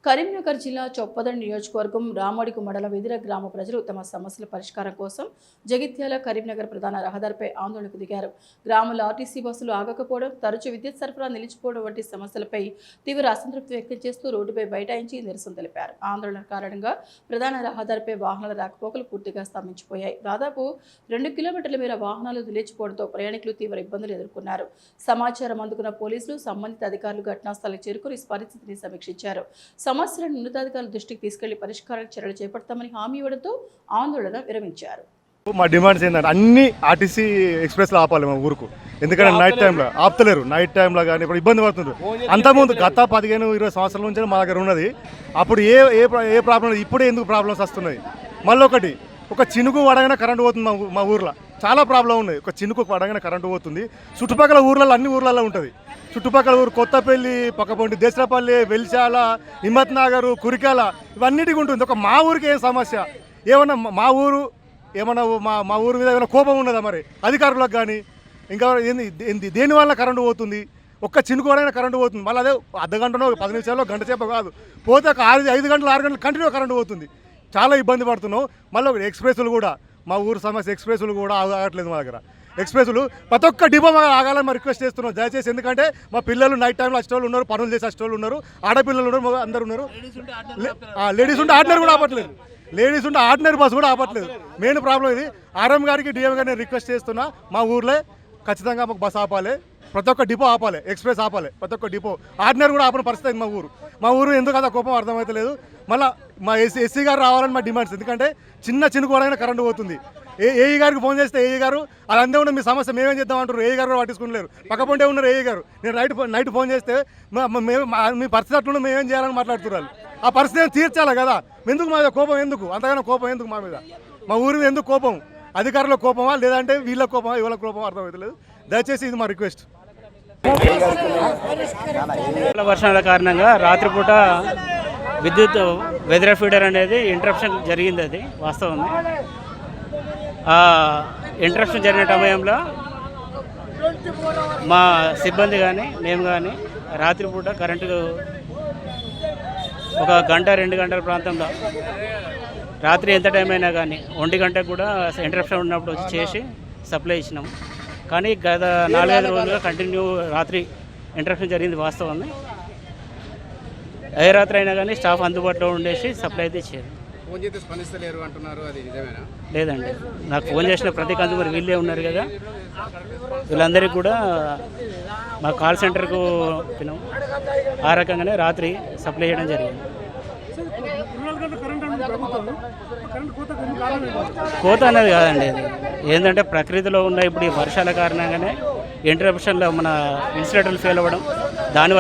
కరీంనగర్ జిల్లా చొప్పదండి నియోజకవర్గం రామడికు మండల విదిర గ్రామ ప్రజలు తమ సమస్యల పరిష్కారం కోసం జగిత్యాల కరీంనగర్ ప్రధాన రహదారిపై ఆందోళనకు దిగారు. గ్రామంలో ఆర్టీసీ బస్సులు ఆగకపోవడం, తరచూ విద్యుత్ సరఫరా నిలిచిపోవడం వంటి సమస్యలపై తీవ్ర అసంతృప్తి వ్యక్తం చేస్తూ రోడ్డుపై బైఠాయించి నిరసన తెలిపారు. ఆందోళన కారణంగా ప్రధాన రహదారిపై వాహనాల రాకపోకలు పూర్తిగా స్తంభించిపోయాయి. దాదాపు 2 కిలోమీటర్ల మేర వాహనాలు నిలిచిపోవడంతో ప్రయాణికులు తీవ్ర ఇబ్బందులు ఎదుర్కొన్నారు. సమాచారం అందుకున్న పోలీసులు సంబంధిత అధికారులు ఘటనాస్థలికి చేరుకుని పరిస్థితిని సమీక్షించారు. సమస్యలను ఉన్నతాధికారుల దృష్టికి తీసుకెళ్లి పరిష్కార చర్యలు చేపడతామని హామీ ఇవ్వడంతో ఆందోళన విరమించారు. మా డిమాండ్స్ ఏంటంటే అన్ని ఆర్టీసీ ఎక్స్ప్రెస్లో ఆపాలి మా ఊరుకు. ఎందుకంటే నైట్ టైంలో ఆపుతలేరు. నైట్ టైంలో కానీ ఇప్పుడు ఇబ్బంది పడుతుంది. అంతకుముందు గత 15-20 సంవత్సరాల నుంచి మా దగ్గర ఉన్నది. అప్పుడు ఏ ప్రాబ్లం, ఇప్పుడే ఎందుకు ప్రాబ్లమ్స్ వస్తున్నాయి. మళ్ళీ ఒక చినుకు పడగానే కరెంటు పోతుంది మా ఊర్లో. చాలా ప్రాబ్లం ఉన్నాయి. ఒక చినుకు పడగానే కరెంటు పోతుంది. చుట్టుపక్కల ఊర్లలో అన్ని ఊర్లలో ఉంటుంది. చుట్టుపక్కల ఊరు కొత్తపల్లి, పక్కపొండి, దేశరపల్లి, వెల్చాల, హిమ్మత్ నగర్, కురికాల ఇవన్నిటికి ఉంటుంది. ఒక మా ఊరికి ఏం సమస్య, ఏమన్నా మా ఊరు ఏమన్నా మా ఊరు మీద ఏమైనా కోపం ఉన్నదా మరి అధికారులకు కానీ? ఇంకా దేనివల్ల కరెంటు పోతుంది? ఒక్క చినుకు పడైనా కరెంటు పోతుంది. మళ్ళీ అదే అర్ధగంటనో 10 నిమిషాల్లో గంట సేపు కాదు, పోతే ఒక 5 గంటలు 6 గంటలు కంటిన్యూ కరెంటు పోతుంది. చాలా ఇబ్బంది పడుతున్నాం. మళ్ళీ ఎక్స్ప్రెస్లు కూడా మా ఊరు సమస్య, ఎక్స్ప్రెస్లు కూడా ఆగట్లేదు మా దగ్గర. ఎక్స్ప్రెస్లు ప్రతి ఒక్క డిపో ఆగాలని మేము రిక్వెస్ట్ చేస్తున్నాం దయచేసి. ఎందుకంటే మా పిల్లలు నైట్ టైంలో వచ్చేవాళ్ళు ఉన్నారు, పనులు చేసే వచ్చేవాళ్ళు ఉన్నారు, ఆడపిల్లలు ఉన్నారు, అందరు ఉన్నారు. లేడీస్ ఉంటే ఆర్డినరీ కూడా ఆపట్లేదు. లేడీస్ ఉంటే ఆర్డినరీ బస్ కూడా ఆపట్లేదు. మెయిన్ ప్రాబ్లం ఇది. ఆర్ఎం గారికి, డిఎం గారిని రిక్వెస్ట్ చేస్తున్నా, మా ఊర్లో ఖచ్చితంగా మాకు బస్ ఆపాలి, ప్రతి ఒక్క డిపో ఆపాలి, ఎక్స్ప్రెస్ ఆపాలి, ప్రతి ఒక్క డిపో. ఆర్డినరీ కూడా ఆపని పరిస్థితి మా ఊరు ఎందుకు కదా కోపం అర్థమవుతలేదు. మళ్ళీ మా ఎస్సీ గారు రావాలని మా డిమాండ్స్. ఎందుకంటే చినుకు పడైనా కరెంటు పోతుంది. ఏఈ గారికి ఫోన్ చేస్తే ఏఈ గారు అది అందే ఉన్న మీ సమస్య మేమేం చేద్దాం అంటారు. ఏఈ గారు కూడా పట్టించుకోలేరు. పక్కపొంటే ఉన్నారు ఏఈ గారు. నేను నైట్ ఫోన్ చేస్తే మీ పరిస్థితి అట్లుండి మేమేం చేయాలని మాట్లాడుతున్నారు. ఆ పరిస్థితి తీర్చాలి కదా. ఎందుకు మా కోపం, ఎందుకు అంతగానో కోపం ఎందుకు మా మీద? మా ఊరి మీద ఎందుకు కోపం? అధికారుల కోపమా లేదంటే వీళ్ళ కోపమా, ఇవాళ కోపమా అర్థమవుతలేదు. దయచేసి ఇది మా రిక్వెస్ట్. వర్షాల కారణంగా రాత్రిపూట విద్యుత్ వెదర్ ఫీడర్ అనేది ఇంటరప్షన్ జరిగింది. అది వాస్తవం. ఇంటరప్షన్ జరిగిన సమయంలో మా సిబ్బంది కానీ మేము కానీ రాత్రిపూట కరెంటు ఒక 1-2 గంటల ప్రాంతంలో రాత్రి ఎంత టైం అయినా కానీ 1 గంటకు కూడా ఇంటరప్షన్ ఉన్నప్పుడు వచ్చి చేసి సప్లై ఇచ్చినాము. కానీ గత 4-5 రోజులుగా కంటిన్యూ రాత్రి ఇంటరప్షన్ జరిగింది వాస్తవం. ఏ రాత్రి అయినా కానీ స్టాఫ్ అందుబాటులో ఉండేసి సప్లై అయితే ఇచ్చేది. ఫోన్ చేస్తే స్పందిస్తలేరు అంటున్నారు, అది నిజమేనా? లేదండి, నాకు ఫోన్ చేసిన ప్రతి కన్సూమర్ వీళ్ళే ఉన్నారు కదా, వీళ్ళందరికీ కూడా మా కాల్ సెంటర్కు పిలిచాము. ఆ రకంగానే రాత్రి సప్లై చేయడం జరిగింది. కోత అనేది కాదండి, ఇది ఏంటంటే ప్రకృతిలో ఉన్న ఇప్పుడు ఈ వర్షాల కారణంగానే ఇంటరప్షన్లో మన ఇన్సులేటర్లు ఫెయిల్ అవ్వడం, దానివల్ల